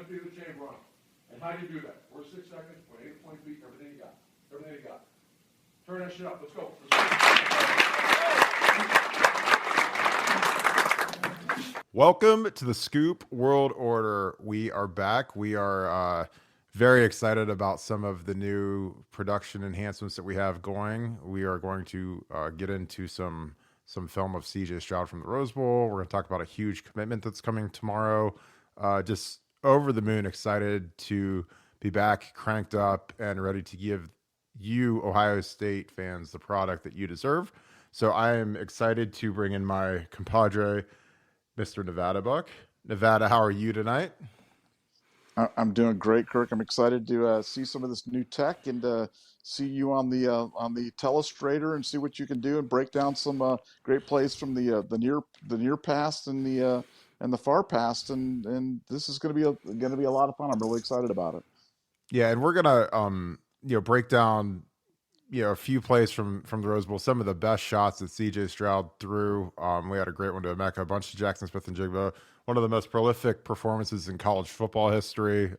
empty the chamber on them. And how do you do that? First 6 seconds, point A to point B, everything you got. Everything you got. Turn that shit up. Let's go. Welcome to the Scoop World Order. We are back. We are very excited about some of the new production enhancements that we have going. We are going to get into some film of CJ Stroud from the Rose Bowl. We're going to talk about a huge commitment that's coming tomorrow. Just over the moon excited to be back, cranked up, and ready to give you, Ohio State fans, the product that you deserve. So I am excited to bring in my compadre, Mr. Nevadabuck. Nevada, how are you tonight? I'm doing great, Kirk. I'm excited to see some of this new tech and see you on the telestrator and see what you can do and break down some great plays from the near past and the far past. And this is going to be a lot of fun. I'm really excited about it. Yeah, and we're gonna break down a few plays from the Rose Bowl, some of the best shots that CJ Stroud threw. We had a great one to Emeka, a bunch to Jackson Smith and Jigba. One of the most prolific performances in college football history.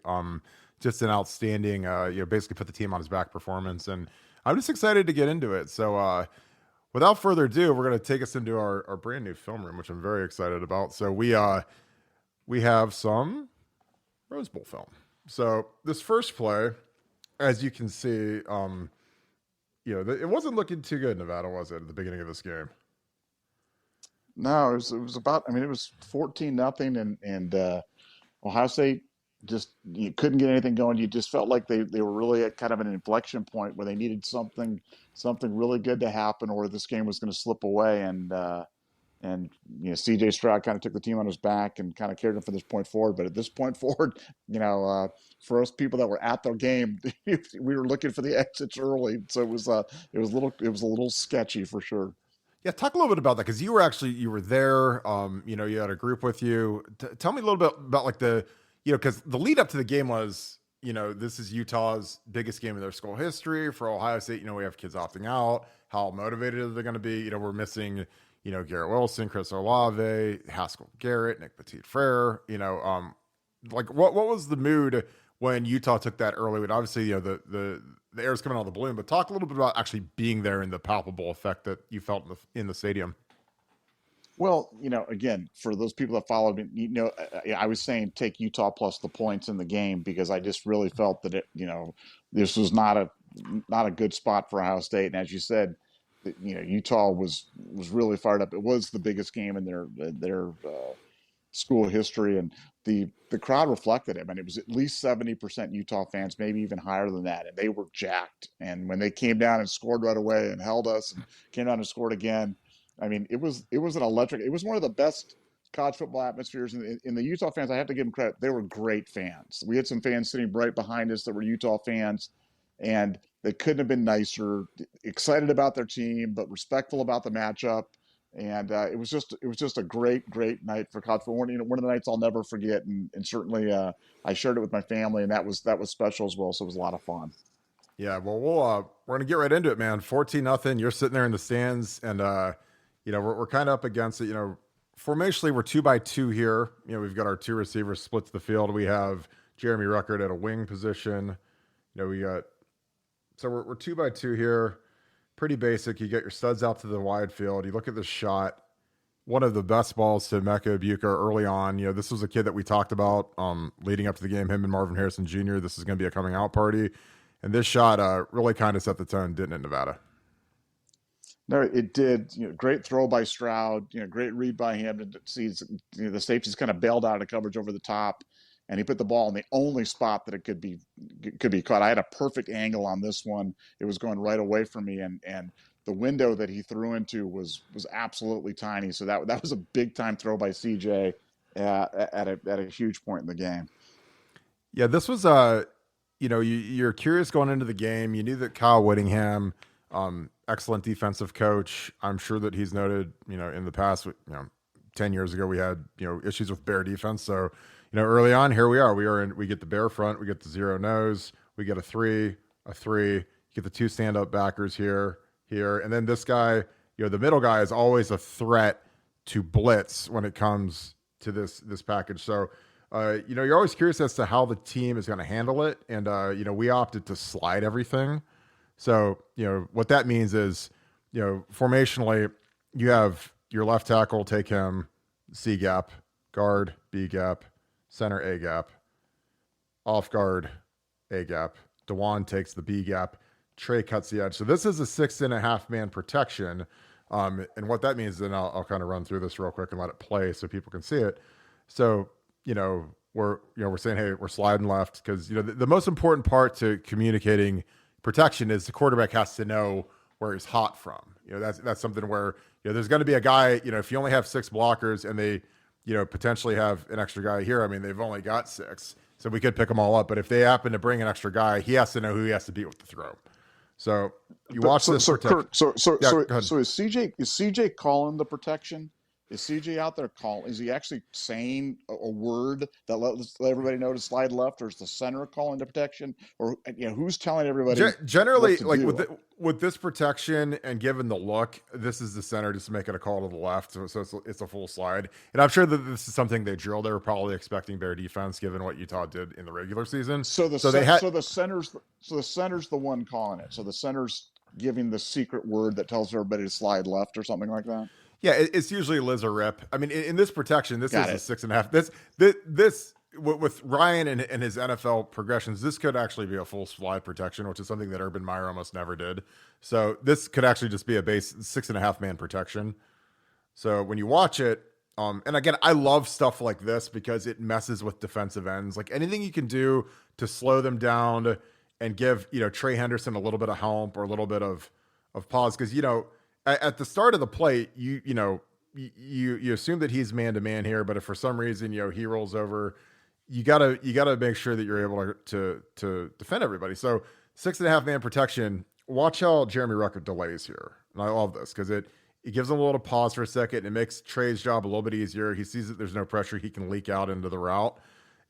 Just an outstanding, basically put the team on his back performance. And I'm just excited to get into it. So without further ado, we're going to take us into our brand new film room, which I'm very excited about. So we have some Rose Bowl film. So this first play, as you can see, it wasn't looking too good, Nevada, was it, at the beginning of this game? No, it was about. I mean, it was 14-0, and Ohio State you couldn't get anything going. You just felt like they were really at kind of an inflection point where they needed something really good to happen, or this game was going to slip away. And CJ Stroud kind of took the team on his back and kind of carried them from this point forward. But at this point forward, for us people that were at the game, we were looking for the exits early, so it was a little sketchy for sure. Yeah, talk a little bit about that, because you were there. You had a group with you. Tell me a little bit about because the lead up to the game was, this is Utah's biggest game of their school history. For Ohio State, we have kids opting out. How motivated are they going to be? We're missing, Garrett Wilson, Chris Olave, Haskell Garrett, Nick Petit-Frere. What was the mood when Utah took that early? And obviously, the air's coming out of the balloon, but talk a little bit about actually being there and the palpable effect that you felt in the stadium. Well, again, for those people that followed me, I was saying take Utah plus the points in the game, because I just really felt that this was not a good spot for Ohio State. And as you said, Utah was really fired up. It was the biggest game in their school history, and the crowd reflected it. I mean, it was at least 70% Utah fans, maybe even higher than that, and they were jacked. And when they came down and scored right away and held us and came down and scored again, I mean, it was an electric. It was one of the best college football atmospheres. In the Utah fans, I have to give them credit. They were great fans. We had some fans sitting right behind us that were Utah fans, and they couldn't have been nicer. Excited about their team, but respectful about the matchup. And it was just a great night for college football. One of the nights I'll never forget, and certainly I shared it with my family, and that was special as well. So it was a lot of fun. Yeah, well, we're gonna get right into it, man. 14-0. You're sitting there in the stands, and we're kind of up against it. Formationally, we're 2-2 here. We've got our two receivers split to the field. We have Jeremy Ruckert at a wing position. So we're 2-2 here. Pretty basic. You get your studs out to the wide field. You look at the shot. One of the best balls to Emeka Egbuka early on. This was a kid that we talked about leading up to the game, him and Marvin Harrison Jr. This is going to be a coming out party. And this shot really kind of set the tone, didn't it, Nevada? No, it did. Great throw by Stroud. Great read by him. To see the safeties kind of bailed out of coverage over the top, and he put the ball in the only spot that it could be caught. I had a perfect angle on this one. It was going right away from me, and the window that he threw into was absolutely tiny. So that was a big time throw by CJ at a huge point in the game. Yeah, this was you're curious going into the game. You knew that Kyle Whittingham, excellent defensive coach. I'm sure that he's noted, in the past, 10 years ago, we had, issues with Bear defense. So, early on, here we are. We get the Bear front, we get the zero nose, we get a three, you get the two stand-up backers here. And then this guy, the middle guy is always a threat to blitz when it comes to this package. So you're always curious as to how the team is going to handle it. And, we opted to slide everything. So, what that means is, formationally, you have your left tackle take him C gap, guard B gap, center A gap, off guard A gap. DeJuan takes the B gap. Trey cuts the edge. So this is a 6.5 man protection. And what that means, then I'll kind of run through this real quick and let it play so people can see it. So, we're saying, hey, we're sliding left because, the most important part to communicating protection is the quarterback has to know where he's hot from. That's something where, there's going to be a guy, if you only have 6 blockers and they, potentially have an extra guy here. I mean, they've only got 6, so we could pick them all up. But if they happen to bring an extra guy, he has to know who he has to beat with the throw. So you watch this. So Kirk, so is CJ? Is CJ calling the protection? Is CJ out there calling? Is he actually saying a word that let everybody know to slide left, or is the center calling the protection, or who's telling everybody? Generally, like with this protection and given the look, this is the center just making a call to the left, so it's a full slide. And I'm sure that this is something they drilled. They were probably expecting bear defense, given what Utah did in the regular season. So the center's the one calling it. So the center's giving the secret word that tells everybody to slide left or something like that. Yeah, it's usually Liz or Rip. I mean, in this protection, this is a 6.5. This with Ryan and his NFL progressions, this could actually be a full slide protection, which is something that Urban Meyer almost never did. So this could actually just be a base 6.5 man protection. So when you watch it, and again, I love stuff like this because it messes with defensive ends. Like anything you can do to slow them down and give Trey Henderson a little bit of help or a little bit of pause, because at the start of the play, you assume that he's man to man here, but if for some reason he rolls over, you gotta make sure that you're able to defend everybody. So 6.5 man protection. Watch how Jeremy Ruckert delays here, and I love this because it gives him a little pause for a second. It makes Trey's job a little bit easier. He sees that there's no pressure; he can leak out into the route,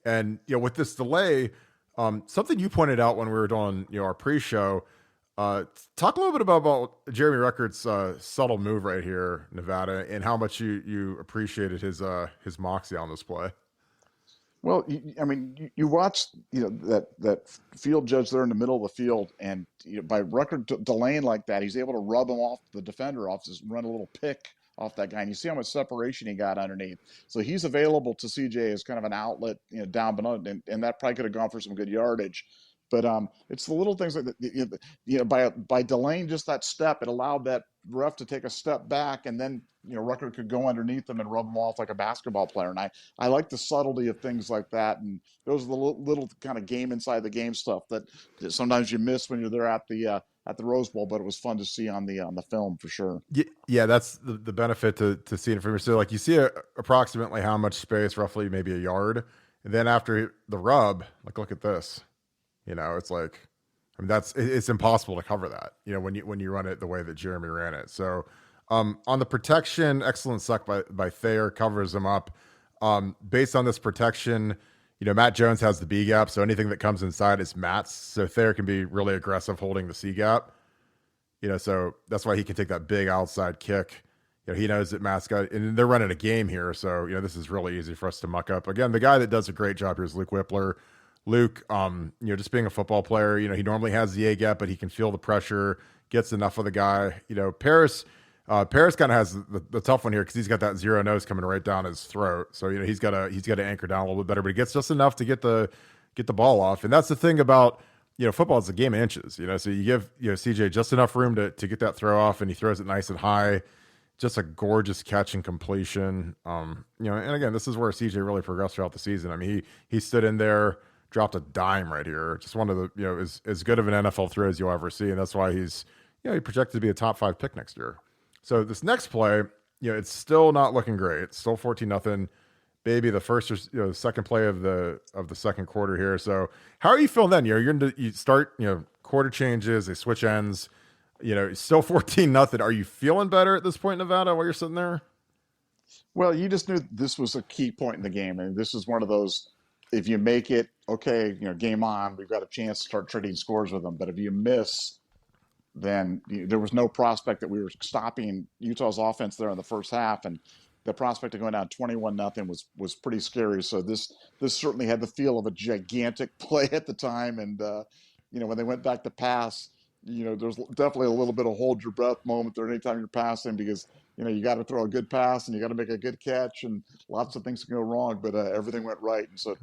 and with this delay, something you pointed out when we were doing our pre-show. Talk a little bit about Jeremy Ruckert's subtle move right here, Nevada, and how much you appreciated his moxie on this play. Well, you watch that field judge there in the middle of the field, and by Ruckert delaying like that, he's able to rub him off the defender off, just run a little pick off that guy, and you see how much separation he got underneath. So he's available to CJ as kind of an outlet, down below, and that probably could have gone for some good yardage. But it's the little things like that. By delaying just that step, it allowed that ref to take a step back, and then Ruckert could go underneath them and rub them off like a basketball player. And I like the subtlety of things like that. And those are the little kind of game inside the game stuff that sometimes you miss when you're there at the Rose Bowl. But it was fun to see on the film for sure. Yeah, that's the benefit to seeing it from here. So like you see approximately how much space, roughly maybe a yard, and then after the rub, like look at this. It's like, it's impossible to cover that, when you run it the way that Jeremy ran it. So, on the protection, excellent suck by Thayer, covers him up. Based on this protection, Matt Jones has the B gap. So anything that comes inside is Matt's. So Thayer can be really aggressive holding the C gap, so that's why he can take that big outside kick. He knows that Matt's got, and they're running a game here. So, this is really easy for us to muck up. Again, the guy that does a great job here is Luke Whippler. Luke, just being a football player, he normally has the A gap, but he can feel the pressure, gets enough of the guy. Paris kind of has the tough one here because he's got that zero nose coming right down his throat. So he's got to anchor down a little bit better, but he gets just enough to get the ball off. And that's the thing about football is a game of inches. So you give CJ just enough room to get that throw off, and he throws it nice and high. Just a gorgeous catch and completion. And again, this is where CJ really progressed throughout the season. I mean, he stood in there, dropped a dime right here. Just one of the, as good of an NFL throw as you'll ever see. And that's why he's, he projected to be a top 5 pick next year. So this next play, it's still not looking great. It's still 14-0. Maybe the first or second play of the second quarter here. So how are you feeling then? You start, quarter changes, they switch ends, still 14-0. Are you feeling better at this point in Nevada while you're sitting there? Well, you just knew this was a key point in the game. And this is one of those, if you make it, okay, game on, we've got a chance to start trading scores with them. But if you miss, then there was no prospect that we were stopping Utah's offense there in the first half. And the prospect of going down 21-0 was pretty scary. So this certainly had the feel of a gigantic play at the time. And when they went back to pass, there's definitely a little bit of hold your breath moment there anytime you're passing, because you got to throw a good pass and you got to make a good catch, and lots of things can go wrong, but everything went right. And so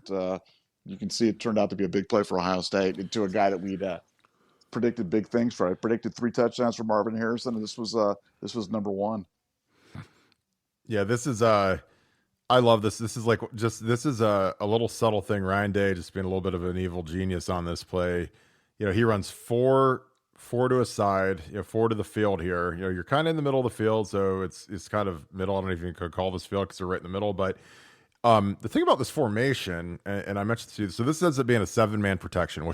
you can see it turned out to be a big play for Ohio State, and to a guy that we'd predicted big things for. I predicted 3 touchdowns for Marvin Harrison, and this was number 1. Yeah, this is I love this. This is a little subtle thing. Ryan Day just being a little bit of an evil genius on this play. He runs four to a side, 4 to the field here. You're kind of in the middle of the field, so it's kind of middle. I don't know if you could call this field because they're right in the middle. But the thing about this formation, and I mentioned to you, so this ends up being a 7-man protection,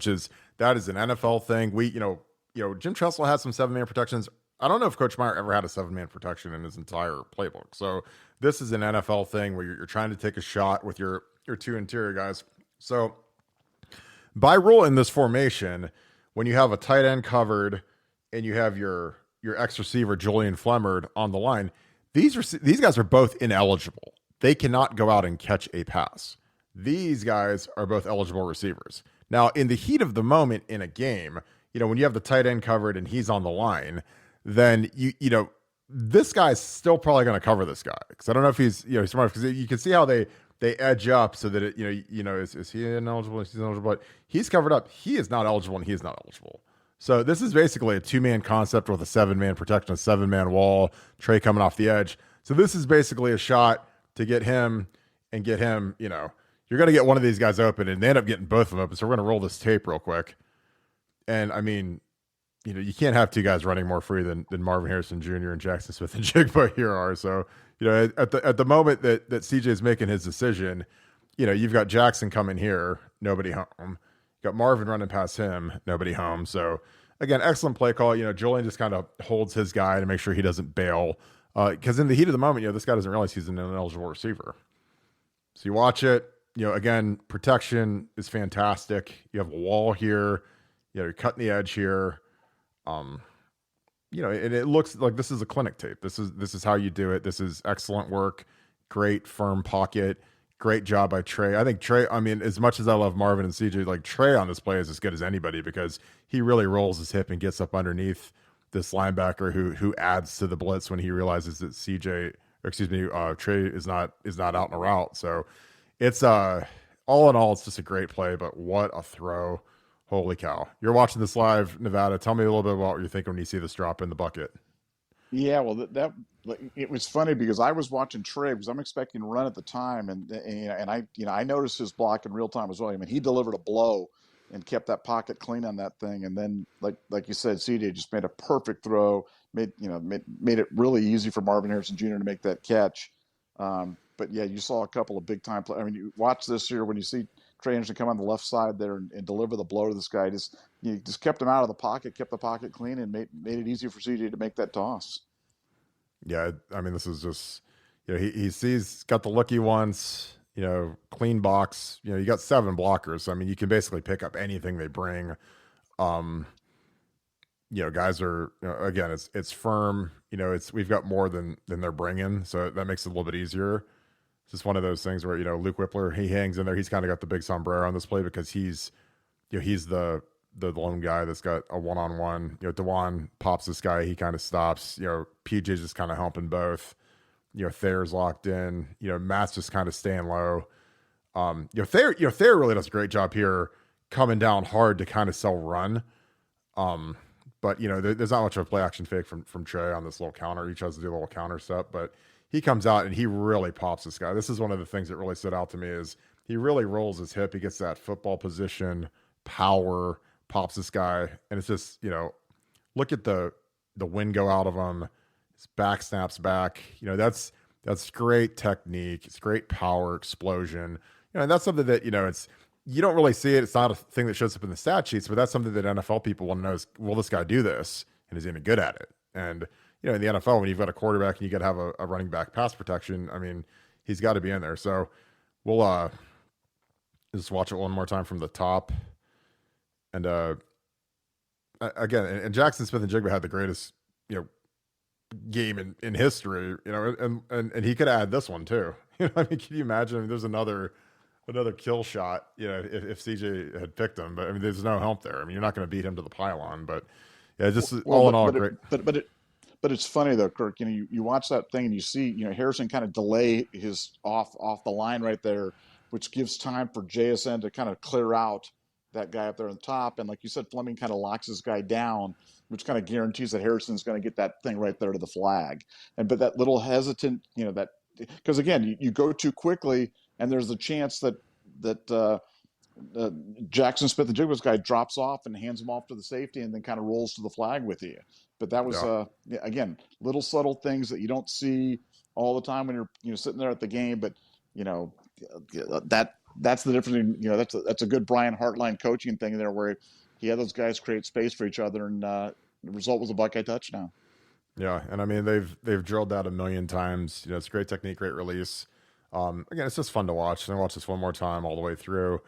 that is an NFL thing. We, Jim Tressel has some 7-man protections. I don't know if Coach Meyer ever had a 7-man protection in his entire playbook. So this is an NFL thing where you're trying to take a shot with your 2 interior guys. So by rule in this formation, when you have a tight end covered and you have your ex receiver Julian Flemmard on the line, these guys are both ineligible. They cannot go out and catch a pass. These guys are both eligible receivers. Now, in the heat of the moment in a game, when you have the tight end covered and he's on the line, then this guy's still probably going to cover this guy, because I don't know if he's smart, because you can see how they edge up so that is he ineligible? He's ineligible, but he's covered up. He is not eligible, and he is not eligible. So this is basically a 2-man concept with a 7-man protection, a 7-man wall. Trey coming off the edge. So this is basically a shot to get him. You're going to get one of these guys open, and they end up getting both of them open. So we're going to roll this tape real quick, and I mean, you can't have 2 guys running more free than Marvin Harrison Jr. and Jackson Smith and Jigba here are. So, at the moment that CJ is making his decision, you've got Jackson coming here, nobody home. You got Marvin running past him, nobody home. So again, excellent play call. Julian just kind of holds his guy to make sure he doesn't bail. Because in the heat of the moment, this guy doesn't realize he's an ineligible receiver. So you watch it, again, protection is fantastic. You have a wall here, you're cutting the edge here. And it looks like this is a clinic tape. This is how you do it. This is excellent work. Great firm pocket. Great job by Trey. I think Trey, as much as I love Marvin and CJ, like Trey on this play is as good as anybody, because he really rolls his hip and gets up underneath this linebacker who adds to the blitz when he realizes that Trey is not out in a route. So it's all in all, it's just a great play, but what a throw. Holy cow. You're watching this live, Nevada. Tell me a little bit about what you're thinking when you see this drop in the bucket. Yeah, well, it was funny because I was watching Trey, because I'm expecting to run at the time, and I noticed his block in real time as well. He delivered a blow and kept that pocket clean on that thing, and then like you said, CJ just made a perfect throw, made it really easy for Marvin Harrison Jr. to make that catch. But yeah, you saw a couple of big time plays. You watch this here when you see Trey Anderson come on the left side there and deliver the blow to this guy. Just kept him out of the pocket, kept the pocket clean, and made it easier for CJ to make that toss. Yeah, this is just, he sees, got the looky once, clean box. You got 7 blockers. So, you can basically pick up anything they bring. Guys are, again, it's firm. We've got more than they're bringing, so that makes it a little bit easier. It's just one of those things where, Luke Whippler, he hangs in there. He's kind of got the big sombrero on this play because he's the lone guy that's got a one-on-one. DeJuan pops this guy. He kind of stops. PJ's just kind of helping both. Thayer's locked in. Matt's just kind of staying low. Thayer really does a great job here coming down hard to kind of sell run. But, there's not much of a play action fake from Trey on this little counter. He tries to do a little counter step, but he comes out and he really pops this guy. This is one of the things that really stood out to me is he really rolls his hip. He gets that football position, power, pops this guy. And it's just, look at the wind go out of him. His back snaps back. That's great technique. It's great power, explosion. And that's something that, you don't really see it. It's not a thing that shows up in the stat sheets, but that's something that NFL people want to know is, will this guy do this? And is he even good at it? And, in the NFL, when you've got a quarterback and you got to have a running back pass protection, he's got to be in there. So we'll just watch it one more time from the top. And again, and Jackson Smith and Jigba had the greatest, game in history, and he could add this one too. I mean, can you imagine? I mean, there's another kill shot, if CJ had picked him, but I mean, there's no help there. I mean, you're not going to beat him to the pylon, but yeah, just all in all, great. But it's funny though, Kirk. You watch that thing and you see Harrison kind of delay his off the line right there, which gives time for JSN to kind of clear out that guy up there on the top. And like you said, Fleming kind of locks this guy down, which kind of guarantees that Harrison's going to get that thing right there to the flag. But that little hesitant, that because again, you go too quickly, and there's a chance that Jackson Smith, the Jigba's guy, drops off and hands him off to the safety, and then kind of rolls to the flag with you. But that was again, little subtle things that you don't see all the time when you're sitting there at the game. But that's the difference. That's a good Brian Hartline coaching thing there, where he had those guys create space for each other, and the result was a Buckeye touchdown. Yeah, and I mean they've drilled that a million times. It's great technique, great release. Again, it's just fun to watch. And I watch this one more time all the way through.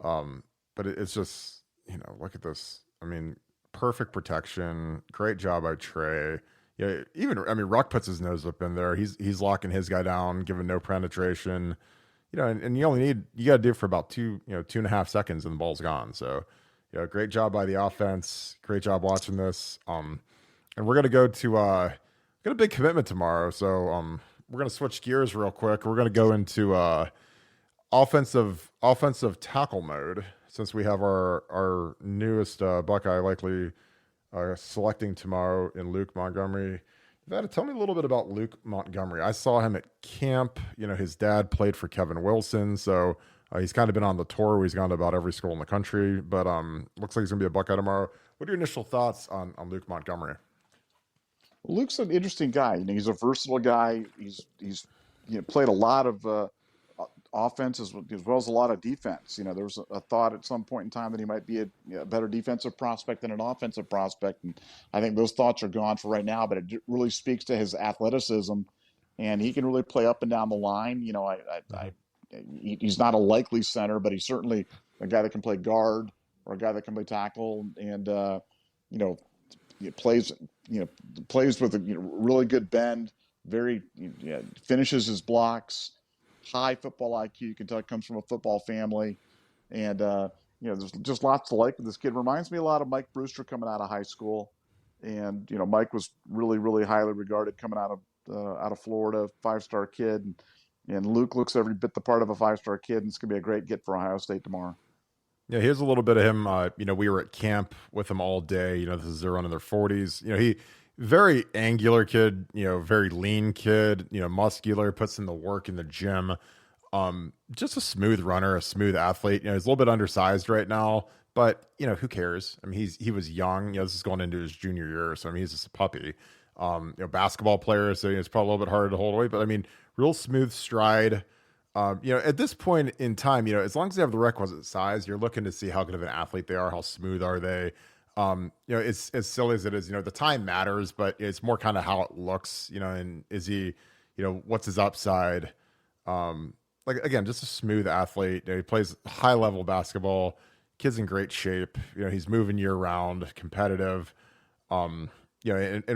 But it's just look at this. I mean, perfect protection, great job by Trey. Yeah, Ruck puts his nose up in there. He's locking his guy down, giving no penetration. And you only you got to do it for about 2.5 seconds, and the ball's gone. So, great job by the offense. Great job watching this. And we're gonna go to got a big commitment tomorrow. So, we're gonna switch gears real quick. We're gonna go into offensive tackle mode, since we have our newest Buckeye likely selecting tomorrow in Luke Montgomery. Nevada, tell me a little bit about Luke Montgomery. I saw him at camp. His dad played for Kevin Wilson, so he's kind of been on the tour where he's gone to about every school in the country. But looks like he's gonna be a Buckeye tomorrow. What are your initial thoughts on Luke Montgomery? Luke's an interesting guy. He's a versatile guy. He's played a lot of offense as well as a lot of defense. There was a thought at some point in time that he might be a better defensive prospect than an offensive prospect, and I think those thoughts are gone for right now. But it really speaks to his athleticism, and he can really play up and down the line. He's not a likely center, but he's certainly a guy that can play guard or a guy that can play tackle, and he plays with a really good bend. Finishes his blocks. High football IQ. You can tell it comes from a football family, and there's just lots to like. This kid reminds me a lot of Mike Brewster coming out of high school, and Mike was really, really highly regarded coming out of Florida, 5-star kid, and Luke looks every bit the part of a 5-star kid, and it's gonna be a great get for Ohio State tomorrow. Yeah, here's a little bit of him. We were at camp with him all day. This is their run in their 40s. He very angular kid, very lean kid, muscular, puts in the work in the gym. Just a smooth runner, a smooth athlete. He's a little bit undersized right now, but who cares? I mean, he was young. This is going into his junior year, so I mean, he's just a puppy. Basketball player, so it's probably a little bit harder to hold away. But I mean, real smooth stride. At this point in time, as long as they have the requisite size, you're looking to see how good of an athlete they are, how smooth are they. It's as silly as it is, the time matters, but it's more kind of how it looks, and is he, what's his upside? Again, just a smooth athlete. He plays high level basketball. Kid's in great shape. He's moving year round, competitive. And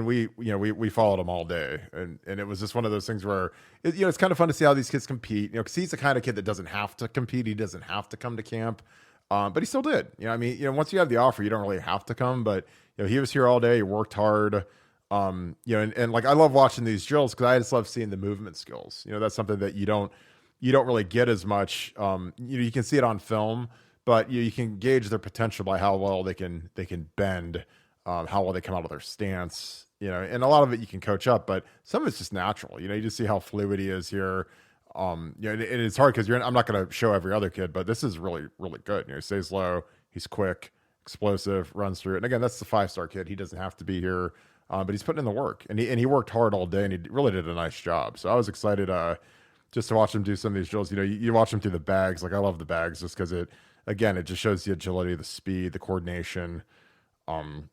we followed him all day, and it was just one of those things where it's kind of fun to see how these kids compete. Because he's the kind of kid that doesn't have to compete. He doesn't have to come to camp. But he still did. Once you have the offer, you don't really have to come. But he was here all day. He worked hard. And I love watching these drills because I just love seeing the movement skills. That's something that you don't really get as much. You can see it on film, but you can gauge their potential by how well they can bend, how well they come out of their stance. And a lot of it you can coach up, but some of it's just natural. You just see how fluid he is here. And it's hard because I'm not going to show every other kid, but this is really, really good. He stays low, he's quick, explosive, runs through it. And again, that's the 5-star kid. He doesn't have to be here, but he's putting in the work, and he worked hard all day, and he really did a nice job. So I was excited just to watch him do some of these drills. You watch him through the bags. I love the bags just because it just shows the agility, the speed, the coordination. And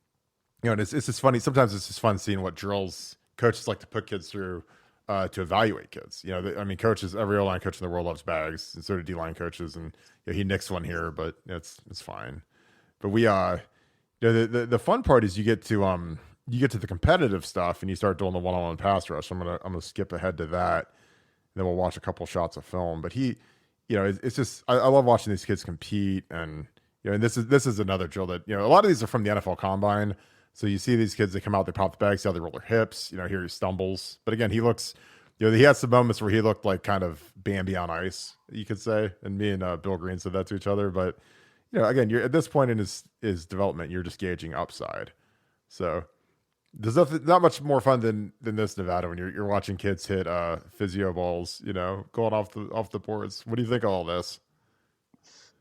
it's just funny. Sometimes it's just fun seeing what drills coaches like to put kids through. To evaluate kids, coaches, every O-line coach in the world loves bags, and so do D-line coaches. And he nicks one here, but it's fine. But we, the fun part is you get to you get to the competitive stuff and you start doing the one-on-one pass rush. I'm gonna skip ahead to that, and then we'll watch a couple shots of film. But he, it's just I love watching these kids compete, and and this is another drill that a lot of these are from the NFL Combine. So you see these kids, they come out, they pop the bag, see how they roll their hips. Here he stumbles, but again, he looks. He had some moments where he looked like kind of Bambi on ice, you could say. And me and Bill Green said that to each other. But, again, you're at this point in his development, you're just gauging upside. So there's not much more fun than this, Nevada, when you're watching kids hit physio balls, going off the boards. What do you think of all this?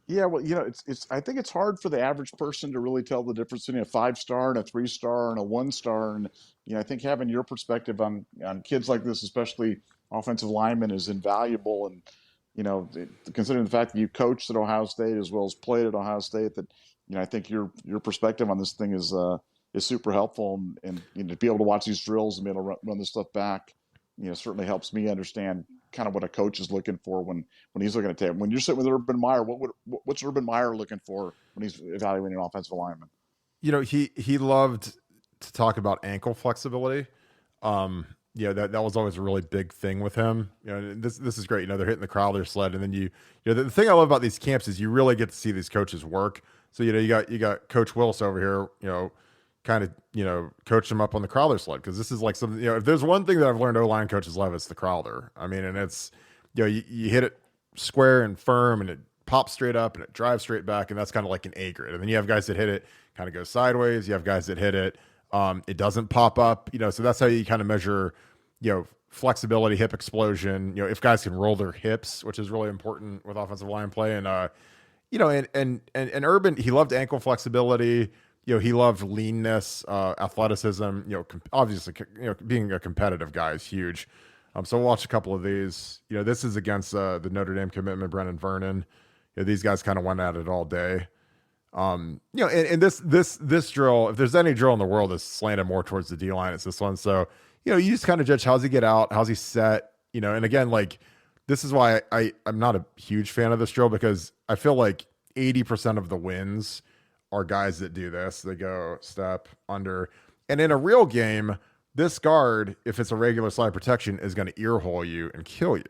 Yeah, well, it's. I think it's hard for the average person to really tell the difference between a 5-star and a 3-star and a 1-star. And I think having your perspective on kids like this, especially offensive linemen, is invaluable. And considering the fact that you coached at Ohio State as well as played at Ohio State, that I think your perspective on this thing is super helpful. And to be able to watch these drills and be able to run this stuff back, certainly helps me understand kind of what a coach is looking for when he's looking at tape. When you're sitting with Urban Meyer, what's Urban Meyer looking for when he's evaluating an offensive lineman? He loved to talk about ankle flexibility. That was always a really big thing with him. This is great. They're hitting the Crowler sled, and then the thing I love about these camps is you really get to see these coaches work. So you got Coach Willis over here, kind of, coach them up on the Crowler sled. Cause this is like something, if there's one thing that I've learned O-line coaches love, it's the Crowler. I mean, and it's, you hit it square and firm and it pops straight up and it drives straight back. And that's kind of like an A grade. And then you have guys that hit it kind of go sideways. You have guys that hit it. It doesn't pop up, so that's how you kind of measure, flexibility, hip explosion, if guys can roll their hips, which is really important with offensive line play. And, and Urban, he loved ankle flexibility. He loved leanness, athleticism, obviously, being a competitive guy is huge. So we'll watch a couple of these. This is against the Notre Dame commitment, Brennan Vernon. These guys kind of went at it all day. And this drill, if there's any drill in the world that's slanted more towards the D line, it's this one. So, you just kind of judge how's he get out, how's he set, and again, like, this is why I'm not a huge fan of this drill, because I feel like 80% of the wins are guys that do this. They go step under, and in a real game, this guard, if it's a regular slide protection, is going to earhole you and kill you.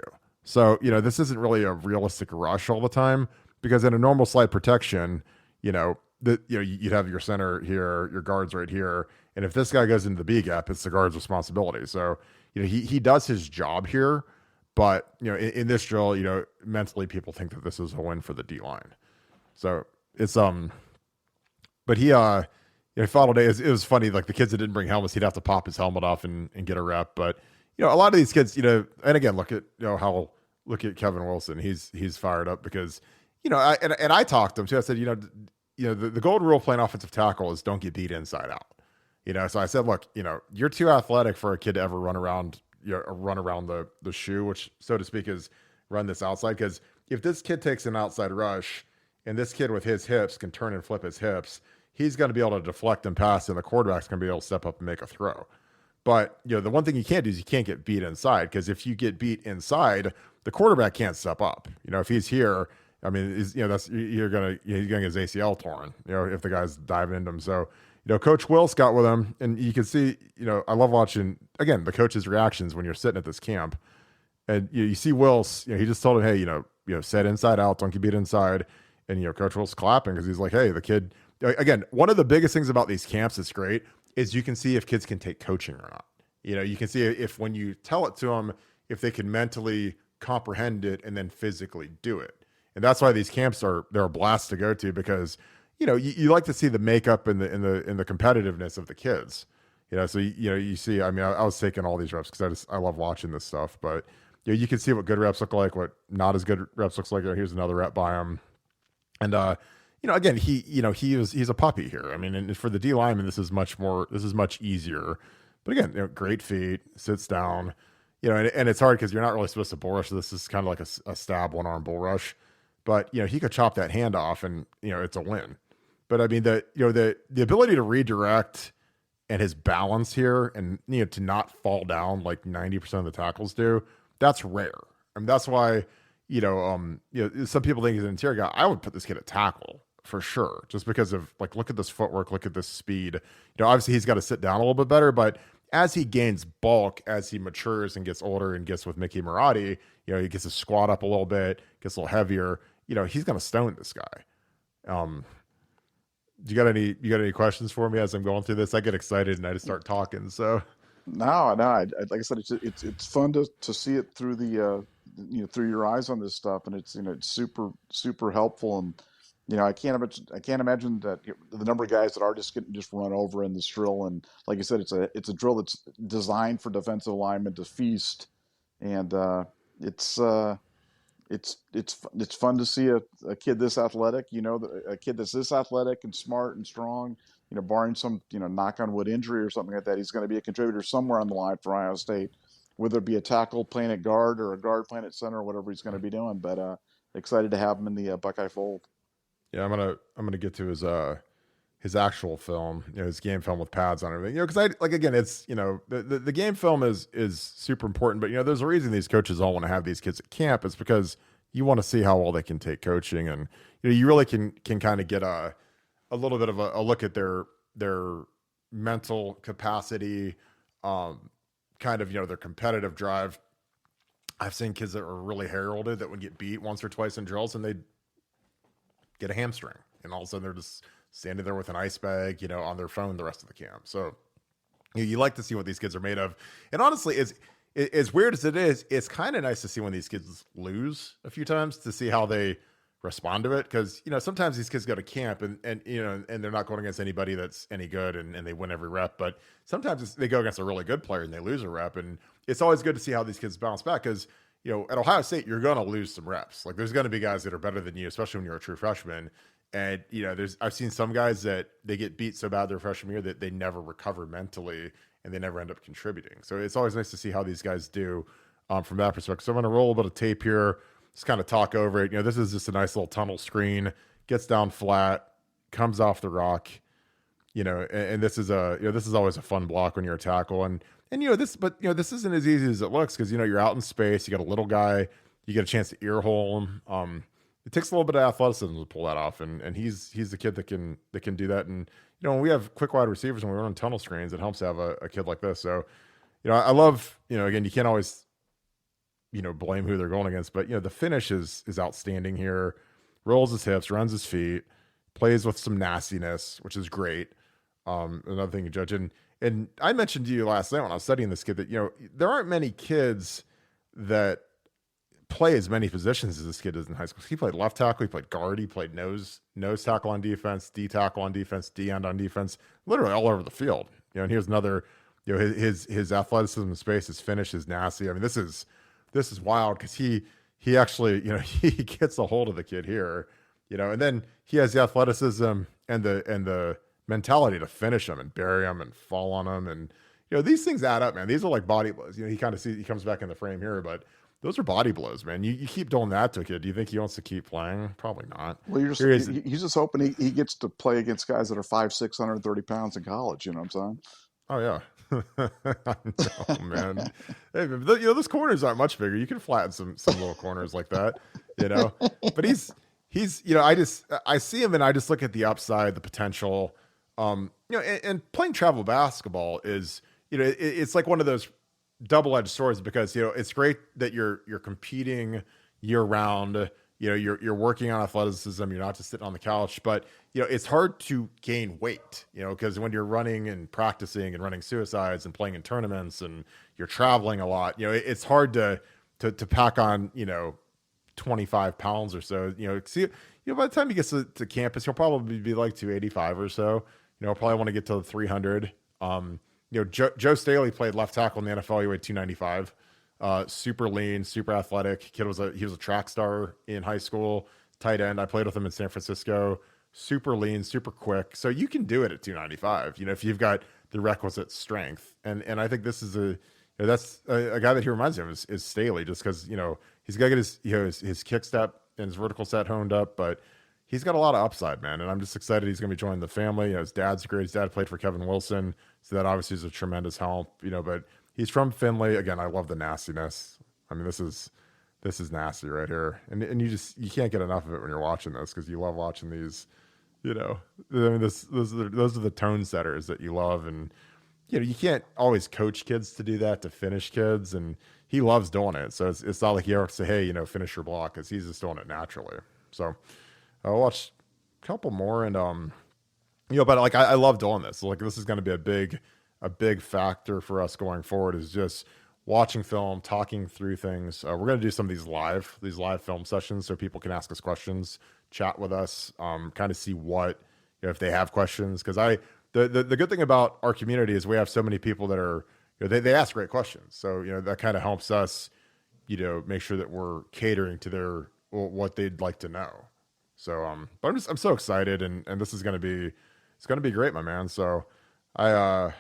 So, this isn't really a realistic rush all the time, because in a normal slide protection, you'd have your center here, your guards right here. And if this guy goes into the B gap, it's the guard's responsibility. So, he does his job here, but, in this drill, mentally people think that this is a win for the D line. So it's, but he followed it. It was funny. Like, the kids that didn't bring helmets, he'd have to pop his helmet off and get a rep. But, a lot of these kids, and again, look at Kevin Wilson. He's fired up because, I talked to him too. I said, the golden rule playing offensive tackle is don't get beat inside out. So I said, look, you're too athletic for a kid to ever run around the shoe, which, so to speak, is run this outside. Because if this kid takes an outside rush and this kid with his hips can turn and flip his hips, he's going to be able to deflect and pass, and the quarterback's going to be able to step up and make a throw. But, the one thing you can't do is you can't get beat inside, because if you get beat inside, the quarterback can't step up. If he's here, I mean, he's going to get his ACL torn, if the guy's diving into him. So, Coach Wills got with him, and you can see, I love watching, again, the coach's reactions when you're sitting at this camp. And you see Wills, he just told him, hey, set inside out, don't get beat inside. And, Coach Wills clapping because he's like, hey, the kid, again, one of the biggest things about these camps that's great is you can see if kids can take coaching or not. You can see if when you tell it to them, if they can mentally comprehend it and then physically do it. And that's why these camps they're a blast to go to, because, you like to see the makeup and the competitiveness of the kids. So, you see, I mean, I was taking all these reps because I love watching this stuff, but you can see what good reps look like, what not as good reps looks like. Here's another rep by him. And, again, he's a puppy here. I mean, and for the D lineman, this is much easier, but again, great feet, sits down, and it's hard because you're not really supposed to bull rush. So this is kind of like a stab one-arm bull rush, but, he could chop that hand off and, it's a win. But I mean, the ability to redirect and his balance here and, to not fall down like 90% of the tackles do, that's rare. I mean, that's why, some people think he's an interior guy. I would put this kid at tackle for sure. Just because of like, look at this footwork, look at this speed. Obviously he's got to sit down a little bit better, but as he gains bulk, as he matures and gets older and gets with Mickey Marotti, he gets his squat up a little bit, gets a little heavier. He's going to stone this guy. You got any questions for me as I'm going through this? I get excited and I just start talking. So No. Like I said, it's fun to see it through the through your eyes on this stuff, and it's super super helpful. And I can't imagine that the number of guys that are just getting run over in this drill. And like you said, it's a drill that's designed for defensive linemen to feast, and it's fun to see a kid this athletic. A kid that's this athletic and smart and strong. Barring some knock on wood injury or something like that, he's going to be a contributor somewhere on the line for Ohio State, whether it be a tackle playing at guard or a guard playing at center or whatever he's going to be doing. But excited to have him in the Buckeye fold. Yeah, I'm gonna get to his actual film, his game film with pads on everything. Because it's the game film is super important, but there's a reason these coaches all want to have these kids at camp. It's because you want to see how well they can take coaching, and you really can kind of get a little bit of a look at their mental capacity, kind of their competitive drive. I've seen kids that are really heralded that would get beat once or twice in drills, and they'd get a hamstring, and all of a sudden they're just standing there with an ice bag, on their phone the rest of the camp. So you like to see what these kids are made of. And honestly, as weird as it is, it's kind of nice to see when these kids lose a few times to see how they respond to it. Because, sometimes these kids go to camp and they're not going against anybody that's any good and they win every rep. But sometimes they go against a really good player and they lose a rep. And it's always good to see how these kids bounce back because, at Ohio State, you're going to lose some reps. Like there's going to be guys that are better than you, especially when you're a true freshman. And, I've seen some guys that they get beat so bad their freshman year that they never recover mentally and they never end up contributing. So it's always nice to see how these guys do from that perspective. So I'm going to roll a little bit of tape here, just kind of talk over it. This is just a nice little tunnel screen, gets down flat, comes off the rock, and this is this is always a fun block when you're a tackle. And this isn't as easy as it looks because, you're out in space, you got a little guy, you get a chance to ear hole him. It takes a little bit of athleticism to pull that off. And he's the kid that can do that. And, when we have quick wide receivers and we run tunnel screens, it helps to have a kid like this. So, I love, again, you can't always, blame who they're going against, but, the finish is outstanding here. Rolls his hips, runs his feet, plays with some nastiness, which is great. Another thing you judge. And I mentioned to you last night when I was studying this kid that, there aren't many kids that play as many positions as this kid does in high school. He played left tackle, he played guard, he played nose tackle on defense, D tackle on defense, D end on defense, literally all over the field. And here's another, his athleticism in space, his finish is nasty. I mean, this is wild because he actually, he gets a hold of the kid here, and then he has the athleticism and the mentality to finish him and bury him and fall on him. And, these things add up, man. These are like body blows. He kind of he comes back in the frame here, but those are body blows, man. You keep doing that to a kid. Do you think he wants to keep playing? Probably not. Well, he's just hoping he gets to play against guys that are 5'6", 130 pounds in college. You know what I'm saying? Oh yeah. I know, man. Hey, those corners aren't much bigger. You can flatten some little corners like that, But he's I see him and I just look at the upside, the potential. And playing travel basketball is, it's like one of those double-edged swords because it's great that you're competing year round, you're working on athleticism, you're not just sitting on the couch, but it's hard to gain weight, because when you're running and practicing and running suicides and playing in tournaments and you're traveling a lot, it's hard to pack on 25 pounds or so. By the time he gets to campus, he'll probably be like 285 or so. Probably want to get to the 300. Joe Staley played left tackle in the NFL. He weighed 295. Super lean, super athletic. He was a track star in high school, tight end. I played with him in San Francisco. Super lean, super quick. So you can do it at 295, if you've got the requisite strength. And I think this is that's a guy that he reminds me of is Staley, just because, he's got to get his kick step and his vertical set honed up, but he's got a lot of upside, man. And I'm just excited he's going to be joining the family. His dad's great. His dad played for Kevin Wilson. So that obviously is a tremendous help, but he's from Findlay. Again, I love the nastiness. I mean, this is nasty right here. And you can't get enough of it when you're watching this because you love watching these You know, I mean, those are the tone setters that you love, and you know, you can't always coach kids to do that, to finish kids, and he loves doing it. So it's not like you have to say, hey, you know, finish your block, because he's just doing it naturally. So I'll watch a couple more, and you know, but like I love doing this. Like this is going to be a big factor for us going forward. Is just watching film, talking through things. We're going to do some of these live film sessions, so people can ask us questions, chat with us, kind of see what, you know, if they have questions. Because the good thing about our community is we have so many people that are, you know, they ask great questions. So you know that kind of helps us, you know, make sure that we're catering to their what they'd like to know. So but I'm so excited, and this is going to be, it's going to be great, my man. So I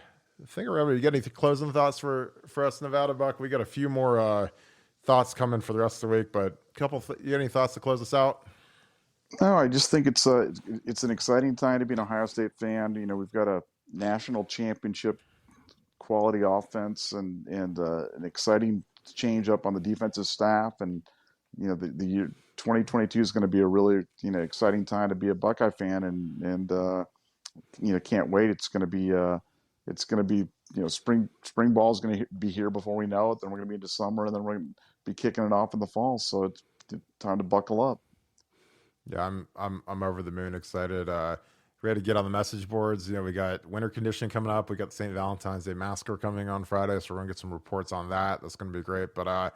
think we're ready. You got any closing thoughts for us, Nevada Buck? We got a few more thoughts coming for the rest of the week, but you got any thoughts to close us out? No, I just think it's an exciting time to be an Ohio State fan. You know, we've got a national championship quality offense and an exciting change up on the defensive staff, and you know the year 2022 is going to be a really, you know, exciting time to be a Buckeye fan, and you know, can't wait. It's going to be you know, spring ball is going to be here before we know it. Then we're going to be into summer, and then we're going to be kicking it off in the fall. So it's time to buckle up. Yeah, I'm over the moon excited. We had to get on the message boards. You know, we got winter conditioning coming up. We got the St. Valentine's Day Massacre coming on Friday, so we're gonna get some reports on that. That's gonna be great. But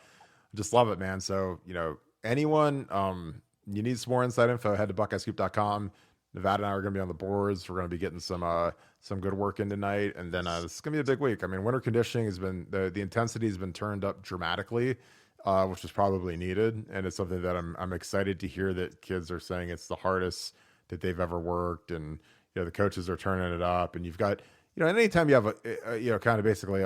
just love it, man. So you know, anyone you need some more inside info, head to BuckeyeScoop.com. Nevada and I are gonna be on the boards. We're gonna be getting some good work in tonight, and then this is gonna be a big week. I mean, winter conditioning has been the intensity has been turned up dramatically. Which is probably needed, and it's something that I'm excited to hear that kids are saying it's the hardest that they've ever worked, and you know the coaches are turning it up, and you've got, you know, anytime you have a you know, kind of basically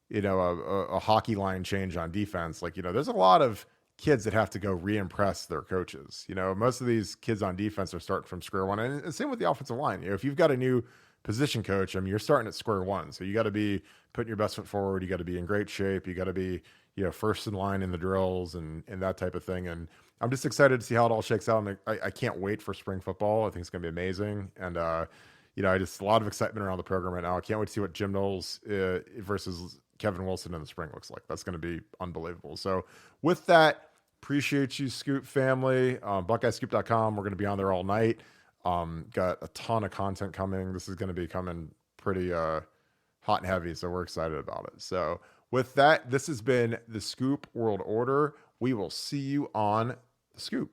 you know, a hockey line change on defense, like, you know, there's a lot of kids that have to go re-impress their coaches. You know, most of these kids on defense are starting from square one, and same with the offensive line. You know, if you've got a new position coach, I mean, you're starting at square one, so you got to be putting your best foot forward. You got to be in great shape. You got to be, you know, first in line in the drills and that type of thing. And I'm just excited to see how it all shakes out. I can't wait for spring football. I think it's going to be amazing. And, you know, a lot of excitement around the program right now. I can't wait to see what Jim Knowles versus Kevin Wilson in the spring looks like. That's going to be unbelievable. So with that, appreciate you, Scoop family. BuckeyeScoop.com. We're going to be on there all night. Got a ton of content coming. This is going to be coming pretty hot and heavy. So we're excited about it. So with that, this has been the Scoop World Order. We will see you on the Scoop.